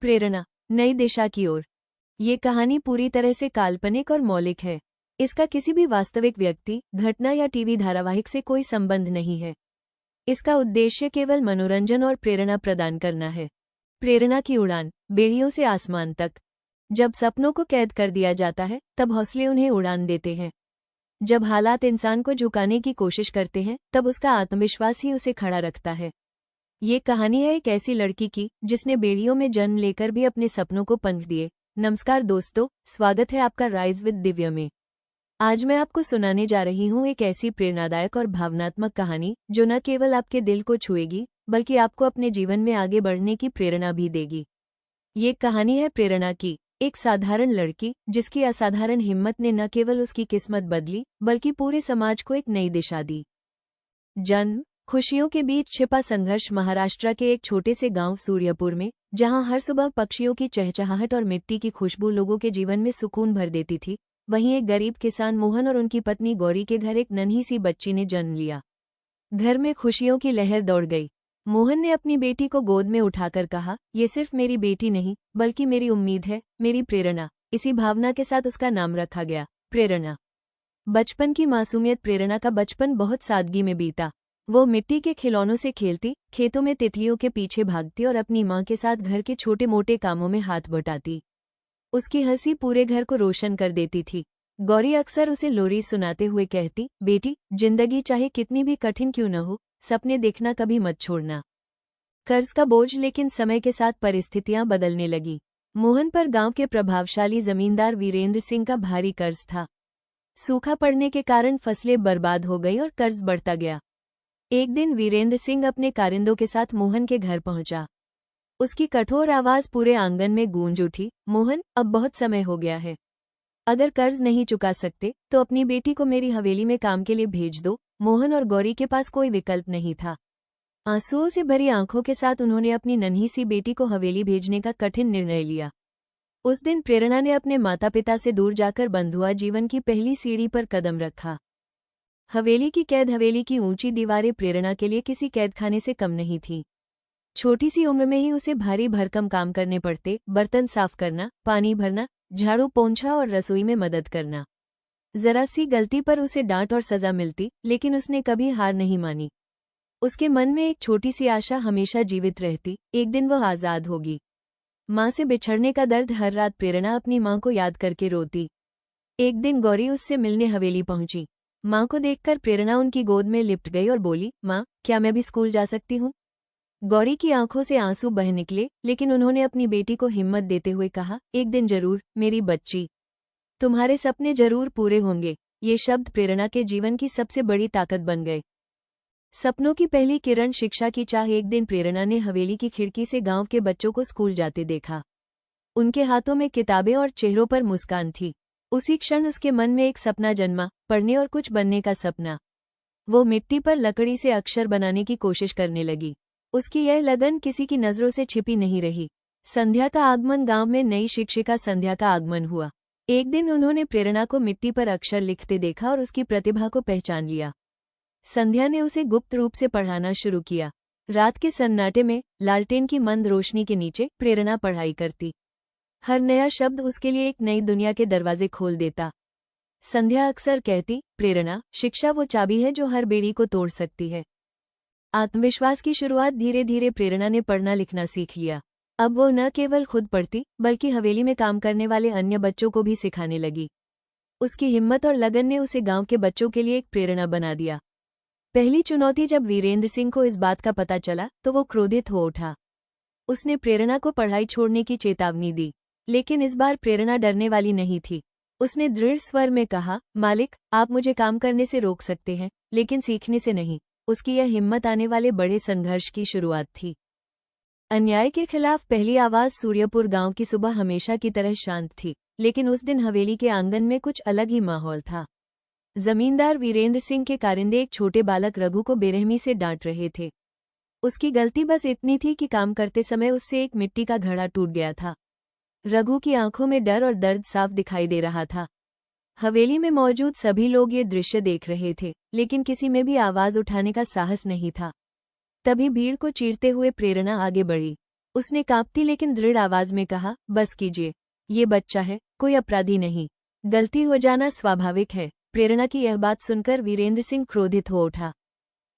प्रेरणा, नई दिशा की ओर। ये कहानी पूरी तरह से काल्पनिक और मौलिक है। इसका किसी भी वास्तविक व्यक्ति, घटना या टीवी धारावाहिक से कोई संबंध नहीं है। इसका उद्देश्य केवल मनोरंजन और प्रेरणा प्रदान करना है। प्रेरणा की उड़ान, बेड़ियों से आसमान तक। जब सपनों को कैद कर दिया जाता है, तब हौसले उन्हें उड़ान देते हैं। जब हालात इंसान को झुकाने की कोशिश करते हैं, तब उसका आत्मविश्वास ही उसे खड़ा रखता है। ये कहानी है एक ऐसी लड़की की जिसने बेड़ियों में जन्म लेकर भी अपने सपनों को पंख दिए। नमस्कार दोस्तों, स्वागत है आपका राइज विद दिव्या में। आज मैं आपको सुनाने जा रही हूँ एक ऐसी प्रेरणादायक और भावनात्मक कहानी जो न केवल आपके दिल को छुएगी, बल्कि आपको अपने जीवन में आगे बढ़ने की प्रेरणा भी देगी। ये कहानी है प्रेरणा की, एक साधारण लड़की जिसकी असाधारण हिम्मत ने न केवल उसकी किस्मत बदली, बल्कि पूरे समाज को एक नई दिशा दी। जन्म, खुशियों के बीच छिपा संघर्ष। महाराष्ट्र के एक छोटे से गांव सूर्यपुर में, जहां हर सुबह पक्षियों की चहचहाहट और मिट्टी की खुशबू लोगों के जीवन में सुकून भर देती थी, वहीं एक गरीब किसान मोहन और उनकी पत्नी गौरी के घर एक नन्ही सी बच्ची ने जन्म लिया। घर में खुशियों की लहर दौड़ गई। मोहन ने अपनी बेटी को गोद में उठाकर कहा, ये सिर्फ मेरी बेटी नहीं, बल्कि मेरी उम्मीद है, मेरी प्रेरणा। इसी भावना के साथ उसका नाम रखा गया, प्रेरणा। बचपन की मासूमियत। प्रेरणा का बचपन बहुत सादगी में बीता। वो मिट्टी के खिलौनों से खेलती, खेतों में तितलियों के पीछे भागती और अपनी माँ के साथ घर के छोटे मोटे कामों में हाथ बटाती। उसकी हंसी पूरे घर को रोशन कर देती थी। गौरी अक्सर उसे लोरी सुनाते हुए कहती, बेटी, जिंदगी चाहे कितनी भी कठिन क्यों न हो, सपने देखना कभी मत छोड़ना। कर्ज का बोझ। लेकिन समय के साथ परिस्थितियां बदलने लगी। मोहन पर गांव के प्रभावशाली जमींदार वीरेंद्र सिंह का भारी कर्ज था। सूखा पड़ने के कारण फसलें बर्बाद हो गई और कर्ज बढ़ता गया। एक दिन वीरेंद्र सिंह अपने कारिंदों के साथ मोहन के घर पहुंचा। उसकी कठोर आवाज पूरे आंगन में गूंज उठी, मोहन, अब बहुत समय हो गया है। अगर कर्ज नहीं चुका सकते तो अपनी बेटी को मेरी हवेली में काम के लिए भेज दो। मोहन और गौरी के पास कोई विकल्प नहीं था। आंसुओं से भरी आंखों के साथ उन्होंने अपनी नन्ही सी बेटी को हवेली भेजने का कठिन निर्णय लिया। उस दिन प्रेरणा ने अपने माता पिता से दूर जाकर बंधुआ जीवन की पहली सीढ़ी पर कदम रखा। हवेली की कैद। हवेली की ऊंची दीवारें प्रेरणा के लिए किसी कैदखाने से कम नहीं थीं। छोटी सी उम्र में ही उसे भारी भरकम काम करने पड़ते, बर्तन साफ करना, पानी भरना, झाड़ू पोंछा और रसोई में मदद करना। जरा सी गलती पर उसे डांट और सजा मिलती, लेकिन उसने कभी हार नहीं मानी। उसके मन में एक छोटी सी आशा हमेशा जीवित रहती, एक दिन वह आजाद होगी। माँ से बिछड़ने का दर्द। हर रात प्रेरणा अपनी माँ को याद करके रोती। एक दिन गौरी उससे मिलने हवेली पहुंची। माँ को देखकर प्रेरणा उनकी गोद में लिपट गई और बोली, माँ, क्या मैं भी स्कूल जा सकती हूँ? गौरी की आंखों से आंसू बह निकले, लेकिन उन्होंने अपनी बेटी को हिम्मत देते हुए कहा, एक दिन जरूर, मेरी बच्ची। तुम्हारे सपने जरूर पूरे होंगे। ये शब्द प्रेरणा के जीवन की सबसे बड़ी ताकत बन गए। सपनों की पहली किरण। शिक्षा की चाह। एक दिन प्रेरणा ने हवेली की खिड़की से गांव के बच्चों को स्कूल जाते देखा। उनके हाथों में किताबें और चेहरों पर मुस्कान थी। उसी क्षण उसके मन में एक सपना जन्मा, पढ़ने और कुछ बनने का सपना। वो मिट्टी पर लकड़ी से अक्षर बनाने की कोशिश करने लगी। उसकी यह लगन किसी की नजरों से छिपी नहीं रही। संध्या का आगमन। गांव में नई शिक्षिका संध्या का आगमन हुआ। एक दिन उन्होंने प्रेरणा को मिट्टी पर अक्षर लिखते देखा और उसकी प्रतिभा को पहचान लिया। संध्या ने उसे गुप्त रूप से पढ़ाना शुरू किया। रात के सन्नाटे में, लालटेन की मंद रोशनी के नीचे, प्रेरणा पढ़ाई करती। हर नया शब्द उसके लिए एक नई दुनिया के दरवाजे खोल देता। संध्या अक्सर कहती, प्रेरणा, शिक्षा वो चाबी है जो हर बेड़ी को तोड़ सकती है। आत्मविश्वास की शुरुआत। धीरे धीरे प्रेरणा ने पढ़ना लिखना सीख लिया। अब वो न केवल खुद पढ़ती, बल्कि हवेली में काम करने वाले अन्य बच्चों को भी सिखाने लगी। उसकी हिम्मत और लगन ने उसे गांव के बच्चों के लिए एक प्रेरणा बना दिया। पहली चुनौती। जब वीरेंद्र सिंह को इस बात का पता चला तो वो क्रोधित हो उठा। उसने प्रेरणा को पढ़ाई छोड़ने की चेतावनी दी। लेकिन इस बार प्रेरणा डरने वाली नहीं थी। उसने दृढ़ स्वर में कहा, मालिक, आप मुझे काम करने से रोक सकते हैं, लेकिन सीखने से नहीं। उसकी यह हिम्मत आने वाले बड़े संघर्ष की शुरुआत थी। अन्याय के खिलाफ पहली आवाज। सूर्यपुर गांव की सुबह हमेशा की तरह शांत थी, लेकिन उस दिन हवेली के आंगन में कुछ अलग ही माहौल था। जमींदार वीरेंद्र सिंह के कारिंदे एक छोटे बालक रघु को बेरहमी से डांट रहे थे। उसकी गलती बस इतनी थी कि काम करते समय उससे एक मिट्टी का घड़ा टूट गया था। रघु की आंखों में डर और दर्द साफ दिखाई दे रहा था। हवेली में मौजूद सभी लोग ये दृश्य देख रहे थे, लेकिन किसी में भी आवाज उठाने का साहस नहीं था। तभी भीड़ को चीरते हुए प्रेरणा आगे बढ़ी। उसने कांपती लेकिन दृढ़ आवाज में कहा, बस कीजिए, ये बच्चा है, कोई अपराधी नहीं। गलती हो जाना स्वाभाविक है। प्रेरणा की यह बात सुनकर वीरेंद्र सिंह क्रोधित हो उठा।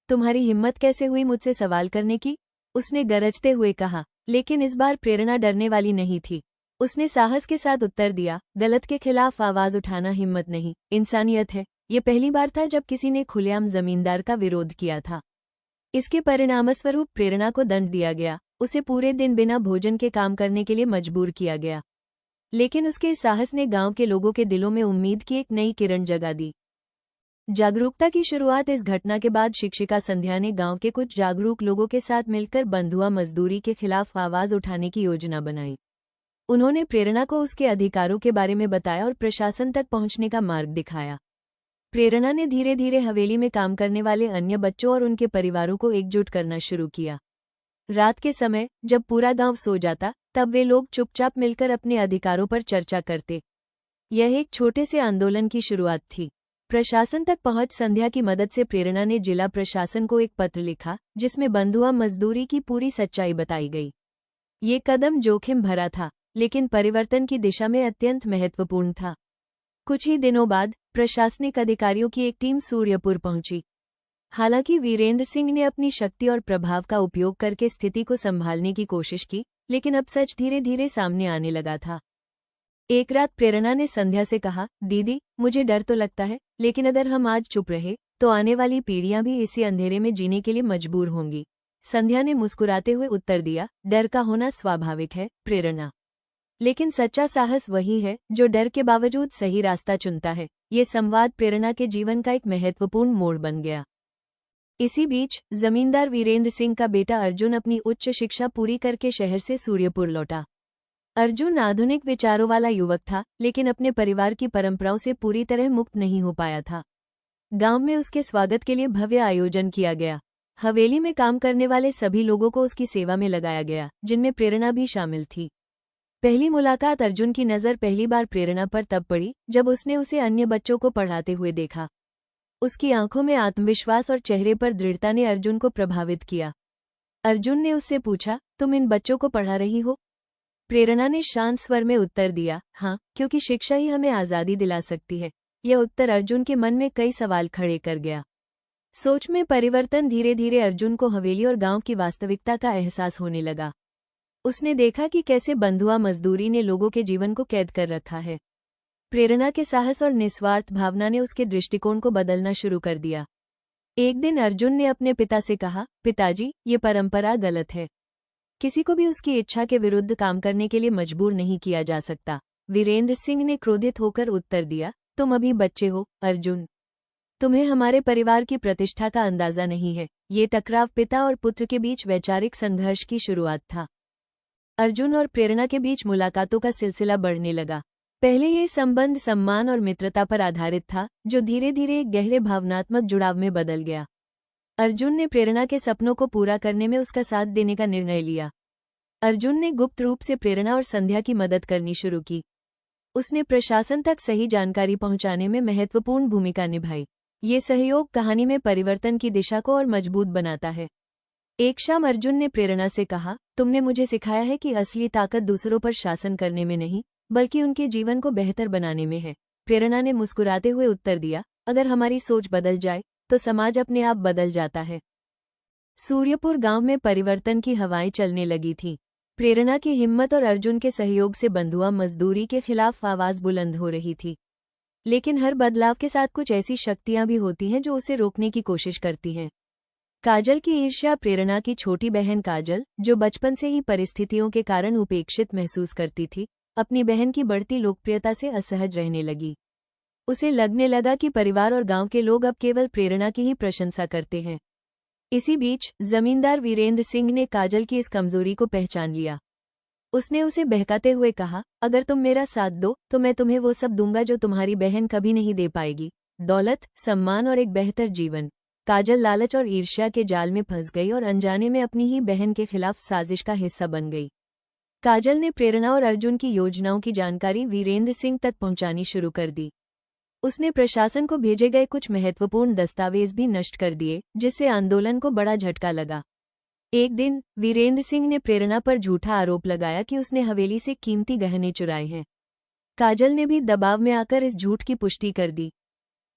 तुम्हारी हिम्मत कैसे हुई मुझसे सवाल करने की? उसने गरजते हुए कहा। लेकिन इस बार प्रेरणा डरने वाली नहीं थी। उसने साहस के साथ उत्तर दिया, गलत के खिलाफ आवाज उठाना हिम्मत नहीं, इंसानियत है। ये पहली बार था जब किसी ने खुलेआम जमींदार का विरोध किया था। इसके परिणामस्वरूप प्रेरणा को दंड दिया गया। उसे पूरे दिन बिना भोजन के काम करने के लिए मजबूर किया गया। लेकिन उसके इस साहस ने गांव के लोगों के दिलों में उम्मीद की एक नई किरण जगा दी। जागरूकता की शुरुआत। इस घटना के बाद शिक्षिका संध्या ने गांव के कुछ जागरूक लोगों के साथ मिलकर बंधुआ मजदूरी के खिलाफ आवाज उठाने की योजना बनाई। उन्होंने प्रेरणा को उसके अधिकारों के बारे में बताया और प्रशासन तक पहुंचने का मार्ग दिखाया। प्रेरणा ने धीरे धीरे हवेली में काम करने वाले अन्य बच्चों और उनके परिवारों को एकजुट करना शुरू किया। रात के समय जब पूरा गांव सो जाता, तब वे लोग चुपचाप मिलकर अपने अधिकारों पर चर्चा करते। यह एक छोटे से आंदोलन की शुरुआत थी। प्रशासन तक पहुंच। संध्या की मदद से प्रेरणा ने जिला प्रशासन को एक पत्र लिखा, जिसमें बंधुआ मजदूरी की पूरी सच्चाई बताई गई। ये कदम जोखिम भरा था, लेकिन परिवर्तन की दिशा में अत्यंत महत्वपूर्ण था। कुछ ही दिनों बाद प्रशासनिक अधिकारियों की एक टीम सूर्यपुर पहुंची। हालांकि वीरेंद्र सिंह ने अपनी शक्ति और प्रभाव का उपयोग करके स्थिति को संभालने की कोशिश की, लेकिन अब सच धीरे धीरे सामने आने लगा था। एक रात प्रेरणा ने संध्या से कहा, दीदी, मुझे डर तो लगता है, लेकिन अगर हम आज चुप रहे तो आने वाली पीढ़ियां भी इसी अंधेरे में जीने के लिए मजबूर होंगी। संध्या ने मुस्कुराते हुए उत्तर दिया, डर का होना स्वाभाविक है प्रेरणा, लेकिन सच्चा साहस वही है जो डर के बावजूद सही रास्ता चुनता है। ये संवाद प्रेरणा के जीवन का एक महत्वपूर्ण मोड़ बन गया। इसी बीच जमींदार वीरेंद्र सिंह का बेटा अर्जुन अपनी उच्च शिक्षा पूरी करके शहर से सूर्यपुर लौटा। अर्जुन आधुनिक विचारों वाला युवक था, लेकिन अपने परिवार की परंपराओं से पूरी तरह मुक्त नहीं हो पाया था। गांव में उसके स्वागत के लिए भव्य आयोजन किया गया। हवेली में काम करने वाले सभी लोगों को उसकी सेवा में लगाया गया, जिनमें प्रेरणा भी शामिल थी। पहली मुलाकात। अर्जुन की नज़र पहली बार प्रेरणा पर तब पड़ी जब उसने उसे अन्य बच्चों को पढ़ाते हुए देखा। उसकी आंखों में आत्मविश्वास और चेहरे पर दृढ़ता ने अर्जुन को प्रभावित किया। अर्जुन ने उससे पूछा, तुम इन बच्चों को पढ़ा रही हो? प्रेरणा ने शांत स्वर में उत्तर दिया, हाँ, क्योंकि शिक्षा ही हमें आज़ादी दिला सकती है। यह उत्तर अर्जुन के मन में कई सवाल खड़े कर गया। सोच में परिवर्तन। धीरे धीरे अर्जुन को हवेली और गांव की वास्तविकता का एहसास होने लगा। उसने देखा कि कैसे बंधुआ मजदूरी ने लोगों के जीवन को कैद कर रखा है। प्रेरणा के साहस और निस्वार्थ भावना ने उसके दृष्टिकोण को बदलना शुरू कर दिया। एक दिन अर्जुन ने अपने पिता से कहा, पिताजी, ये परंपरा गलत है। किसी को भी उसकी इच्छा के विरुद्ध काम करने के लिए मजबूर नहीं किया जा सकता। वीरेंद्र सिंह ने क्रोधित होकर उत्तर दिया, तुम अभी बच्चे हो अर्जुन, तुम्हें हमारे परिवार की प्रतिष्ठा का अंदाजा नहीं है। ये टकराव पिता और पुत्र के बीच वैचारिक संघर्ष की शुरुआत था। अर्जुन और प्रेरणा के बीच मुलाकातों का सिलसिला बढ़ने लगा। पहले ये संबंध सम्मान और मित्रता पर आधारित था, जो धीरे धीरे एक गहरे भावनात्मक जुड़ाव में बदल गया। अर्जुन ने प्रेरणा के सपनों को पूरा करने में उसका साथ देने का निर्णय लिया। अर्जुन ने गुप्त रूप से प्रेरणा और संध्या की मदद करनी शुरू की। उसने प्रशासन तक सही जानकारी पहुंचाने में महत्वपूर्ण भूमिका निभाई। ये सहयोग कहानी में परिवर्तन की दिशा को और मजबूत बनाता है। एक शाम अर्जुन ने प्रेरणा से कहा, तुमने मुझे सिखाया है कि असली ताकत दूसरों पर शासन करने में नहीं, बल्कि उनके जीवन को बेहतर बनाने में है। प्रेरणा ने मुस्कुराते हुए उत्तर दिया, अगर हमारी सोच बदल जाए तो समाज अपने आप बदल जाता है। सूर्यपुर गांव में परिवर्तन की हवाएं चलने लगी थीं। प्रेरणा की हिम्मत और अर्जुन के सहयोग से बंधुआ मजदूरी के खिलाफ आवाज बुलंद हो रही थी। लेकिन हर बदलाव के साथ कुछ ऐसी शक्तियां भी होती हैं जो उसे रोकने की कोशिश करती हैं। काजल की ईर्ष्या। प्रेरणा की छोटी बहन काजल, जो बचपन से ही परिस्थितियों के कारण उपेक्षित महसूस करती थी, अपनी बहन की बढ़ती लोकप्रियता से असहज रहने लगी। उसे लगने लगा कि परिवार और गांव के लोग अब केवल प्रेरणा की ही प्रशंसा करते हैं। इसी बीच जमींदार वीरेंद्र सिंह ने काजल की इस कमजोरी को पहचान लिया। उसने उसे बहकाते हुए कहा, अगर तुम मेरा साथ दो तो मैं तुम्हें वो सब दूंगा जो तुम्हारी बहन कभी नहीं दे पाएगी, दौलत, सम्मान और एक बेहतर जीवन। काजल लालच और ईर्ष्या के जाल में फंस गई और अनजाने में अपनी ही बहन के खिलाफ साजिश का हिस्सा बन गई। काजल ने प्रेरणा और अर्जुन की योजनाओं की जानकारी वीरेंद्र सिंह तक पहुंचानी शुरू कर दी। उसने प्रशासन को भेजे गए कुछ महत्वपूर्ण दस्तावेज भी नष्ट कर दिए, जिससे आंदोलन को बड़ा झटका लगा। एक दिन वीरेंद्र सिंह ने प्रेरणा पर झूठा आरोप लगाया कि उसने हवेली से कीमती गहने चुराए हैं। काजल ने भी दबाव में आकर इस झूठ की पुष्टि कर दी।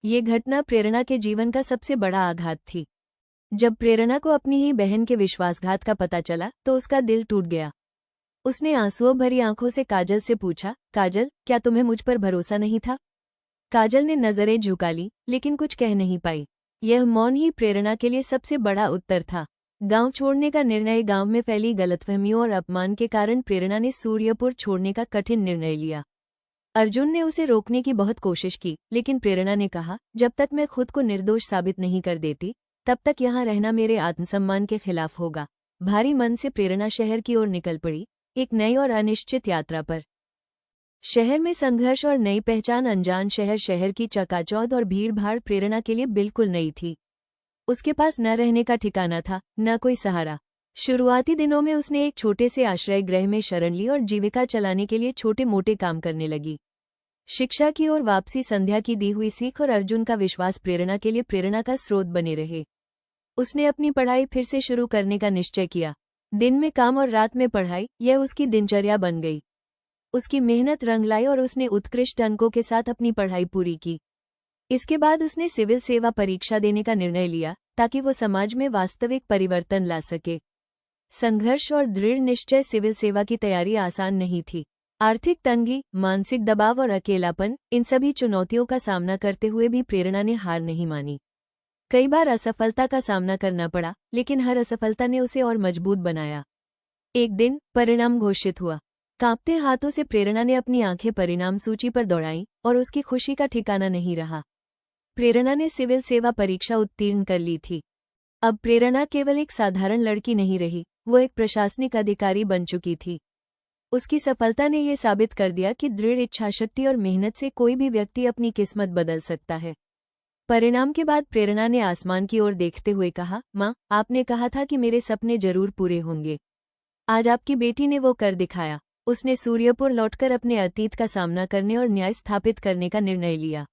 ये घटना प्रेरणा के जीवन का सबसे बड़ा आघात थी। जब प्रेरणा को अपनी ही बहन के विश्वासघात का पता चला तो उसका दिल टूट गया। उसने आंसुओं भरी आंखों से काजल से पूछा, काजल, क्या तुम्हें मुझ पर भरोसा नहीं था? काजल ने नजरें झुका ली, लेकिन कुछ कह नहीं पाई। यह मौन ही प्रेरणा के लिए सबसे बड़ा उत्तर था। गांव छोड़ने का निर्णय। गांव में फैली गलतफहमियों और अपमान के कारण प्रेरणा ने सूर्यपुर छोड़ने का कठिन निर्णय लिया। अर्जुन ने उसे रोकने की बहुत कोशिश की, लेकिन प्रेरणा ने कहा, जब तक मैं खुद को निर्दोष साबित नहीं कर देती, तब तक यहाँ रहना मेरे आत्मसम्मान के खिलाफ होगा। भारी मन से प्रेरणा शहर की ओर निकल पड़ी, एक नई और अनिश्चित यात्रा पर। शहर में संघर्ष और नई पहचान। अनजान शहर, शहर की चकाचौंध और भीड़-भाड़ प्रेरणा के लिए बिल्कुल नई थी। उसके पास न रहने का ठिकाना था, न कोई सहारा। शुरुआती दिनों में उसने एक छोटे से आश्रय गृह में शरण ली और जीविका चलाने के लिए छोटे-मोटे काम करने लगी। शिक्षा की ओर वापसी, संध्या की दी हुई सीख और अर्जुन का विश्वास प्रेरणा के लिए प्रेरणा का स्रोत बने रहे। उसने अपनी पढ़ाई फिर से शुरू करने का निश्चय किया। दिन में काम और रात में पढ़ाई, यह उसकी दिनचर्या बन गई। उसकी मेहनत रंग लाई और उसने उत्कृष्ट अंकों के साथ अपनी पढ़ाई पूरी की। इसके बाद उसने सिविल सेवा परीक्षा देने का निर्णय लिया, ताकि वो समाज में वास्तविक परिवर्तन ला सके। संघर्ष और दृढ़ निश्चय। सिविल सेवा की तैयारी आसान नहीं थी। आर्थिक तंगी, मानसिक दबाव और अकेलापन, इन सभी चुनौतियों का सामना करते हुए भी प्रेरणा ने हार नहीं मानी। कई बार असफलता का सामना करना पड़ा, लेकिन हर असफलता ने उसे और मजबूत बनाया। एक दिन परिणाम घोषित हुआ। कांपते हाथों से प्रेरणा ने अपनी आंखें परिणाम सूची पर दौड़ाईं और उसकी खुशी का ठिकाना नहीं रहा। प्रेरणा ने सिविल सेवा परीक्षा उत्तीर्ण कर ली थी। अब प्रेरणा केवल एक साधारण लड़की नहीं रही, वो एक प्रशासनिक अधिकारी बन चुकी थी। उसकी सफलता ने ये साबित कर दिया कि दृढ़ इच्छाशक्ति और मेहनत से कोई भी व्यक्ति अपनी किस्मत बदल सकता है। परिणाम के बाद प्रेरणा ने आसमान की ओर देखते हुए कहा, माँ, आपने कहा था कि मेरे सपने जरूर पूरे होंगे। आज आपकी बेटी ने वो कर दिखाया। उसने सूर्यपुर लौटकर अपने अतीत का सामना करने और न्याय स्थापित करने का निर्णय लिया।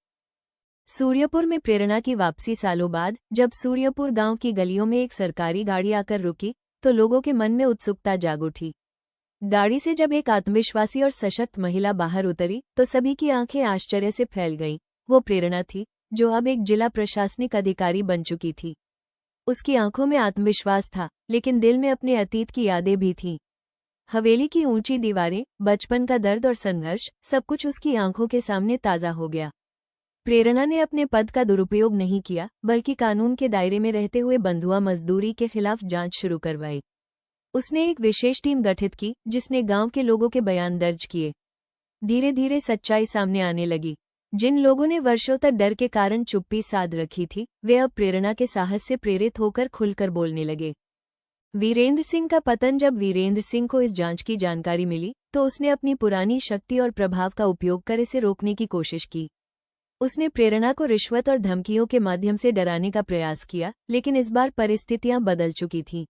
सूर्यपुर में प्रेरणा की वापसी सालों बाद। जब सूर्यपुर गांव की गलियों में एक सरकारी गाड़ी आकर रुकी, तो लोगों के मन में उत्सुकता जाग उठी। गाड़ी से जब एक आत्मविश्वासी और सशक्त महिला बाहर उतरी, तो सभी की आंखें आश्चर्य से फैल गईं। वो प्रेरणा थी, जो अब एक जिला प्रशासनिक अधिकारी बन चुकी थी। उसकी आंखों में आत्मविश्वास था, लेकिन दिल में अपने अतीत की यादें भी थीं। हवेली की ऊंची दीवारें, बचपन का दर्द और संघर्ष, सब कुछ उसकी आंखों के सामने ताज़ा हो गया। प्रेरणा ने अपने पद का दुरुपयोग नहीं किया, बल्कि कानून के दायरे में रहते हुए बंधुआ मजदूरी के खिलाफ जांच शुरू करवाई। उसने एक विशेष टीम गठित की, जिसने गांव के लोगों के बयान दर्ज किए। धीरे धीरे सच्चाई सामने आने लगी। जिन लोगों ने वर्षों तक डर के कारण चुप्पी साध रखी थी, वे अब प्रेरणा के साहस से प्रेरित होकर खुलकर बोलने लगे। वीरेंद्र सिंह का पतन। जब वीरेंद्र सिंह को इस जांच की जानकारी मिली, तो उसने अपनी पुरानी शक्ति और प्रभाव का उपयोग कर इसे रोकने की कोशिश की। उसने प्रेरणा को रिश्वत और धमकियों के माध्यम से डराने का प्रयास किया, लेकिन इस बार परिस्थितियां बदल चुकी थीं।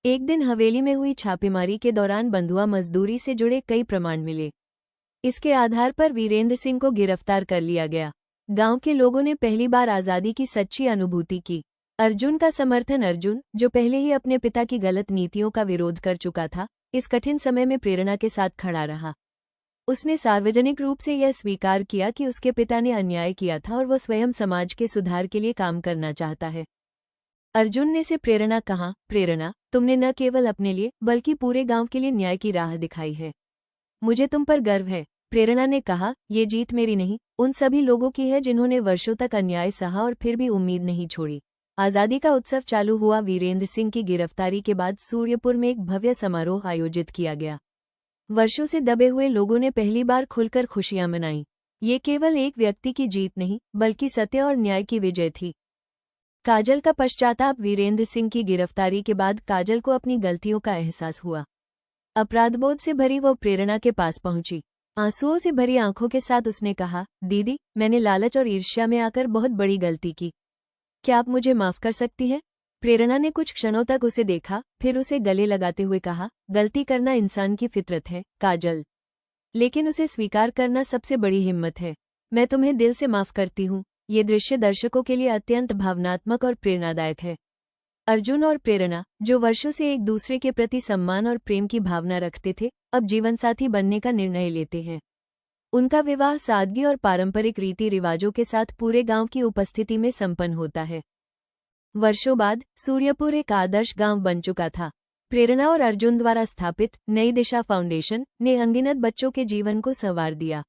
एक दिन हवेली में हुई छापेमारी के दौरान बंधुआ मजदूरी से जुड़े कई प्रमाण मिले। इसके आधार पर वीरेंद्र सिंह को गिरफ्तार कर लिया गया। गांव के लोगों ने पहली बार आज़ादी की सच्ची अनुभूति की। अर्जुन का समर्थन। अर्जुन, जो पहले ही अपने पिता की गलत नीतियों का विरोध कर चुका था, इस कठिन समय में प्रेरणा के साथ खड़ा रहा। उसने सार्वजनिक रूप से यह स्वीकार किया कि उसके पिता ने अन्याय किया था और वो स्वयं समाज के सुधार के लिए काम करना चाहता है। अर्जुन ने से प्रेरणा कहा, प्रेरणा, तुमने न केवल अपने लिए बल्कि पूरे गांव के लिए न्याय की राह दिखाई है। मुझे तुम पर गर्व है। प्रेरणा ने कहा, ये जीत मेरी नहीं, उन सभी लोगों की है जिन्होंने वर्षों तक अन्याय सहा और फिर भी उम्मीद नहीं छोड़ी। आज़ादी का उत्सव चालू हुआ। वीरेंद्र सिंह की गिरफ्तारी के बाद सूर्यपुर में एक भव्य समारोह आयोजित किया गया। वर्षों से दबे हुए लोगों ने पहली बार खुलकर खुशियां मनाईं। ये केवल एक व्यक्ति की जीत नहीं, बल्कि सत्य और न्याय की विजय थी। काजल का पश्चाताप। वीरेंद्र सिंह की गिरफ्तारी के बाद काजल को अपनी गलतियों का एहसास हुआ। अपराधबोध से भरी वो प्रेरणा के पास पहुंची। आंसुओं से भरी आंखों के साथ उसने कहा, दीदी, मैंने लालच और ईर्ष्या में आकर बहुत बड़ी गलती की। क्या आप मुझे माफ कर सकती हैं? प्रेरणा ने कुछ क्षणों तक उसे देखा, फिर उसे गले लगाते हुए कहा, गलती करना इंसान की फितरत है, काजल। लेकिन उसे स्वीकार करना सबसे बड़ी हिम्मत है। मैं तुम्हें दिल से माफ करती हूँ। ये दृश्य दर्शकों के लिए अत्यंत भावनात्मक और प्रेरणादायक है। अर्जुन और प्रेरणा, जो वर्षों से एक दूसरे के प्रति सम्मान और प्रेम की भावना रखते थे, अब जीवनसाथी बनने का निर्णय लेते हैं। उनका विवाह सादगी और पारंपरिक रीति रिवाजों के साथ पूरे गांव की उपस्थिति में संपन्न होता है। वर्षों बाद सूर्यपुर एक आदर्श गांव बन चुका था। प्रेरणा और अर्जुन द्वारा स्थापित नई दिशा फाउंडेशन ने अनगिनत बच्चों के जीवन को संवार दिया।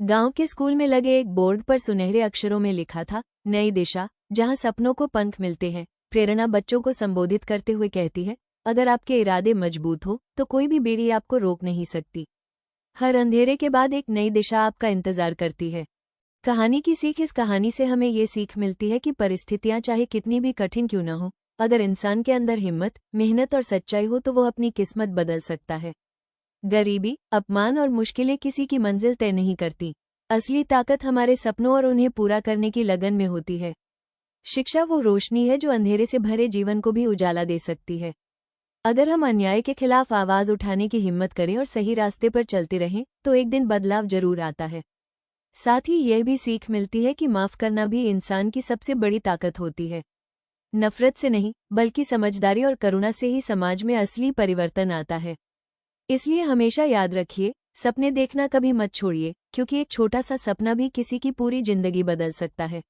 गांव के स्कूल में लगे एक बोर्ड पर सुनहरे अक्षरों में लिखा था, नई दिशा, जहां सपनों को पंख मिलते हैं। प्रेरणा बच्चों को संबोधित करते हुए कहती है, अगर आपके इरादे मजबूत हो तो कोई भी बेड़ी आपको रोक नहीं सकती। हर अंधेरे के बाद एक नई दिशा आपका इंतजार करती है। कहानी की सीख। इस कहानी से हमें ये सीख मिलती है कि परिस्थितियां चाहे कितनी भी कठिन क्यों न हो, अगर इंसान के अंदर हिम्मत, मेहनत और सच्चाई हो तो वो अपनी किस्मत बदल सकता है। गरीबी, अपमान और मुश्किलें किसी की मंजिल तय नहीं करती। असली ताकत हमारे सपनों और उन्हें पूरा करने की लगन में होती है। शिक्षा वो रोशनी है जो अंधेरे से भरे जीवन को भी उजाला दे सकती है। अगर हम अन्याय के खिलाफ आवाज उठाने की हिम्मत करें और सही रास्ते पर चलते रहें तो एक दिन बदलाव जरूर आता है। साथ ही यह भी सीख मिलती है कि माफ करना भी इंसान की सबसे बड़ी ताकत होती है। नफरत से नहीं, बल्कि समझदारी और करुणा से ही समाज में असली परिवर्तन आता है। इसलिए हमेशा याद रखिए, सपने देखना कभी मत छोड़िए, क्योंकि एक छोटा सा सपना भी किसी की पूरी जिंदगी बदल सकता है।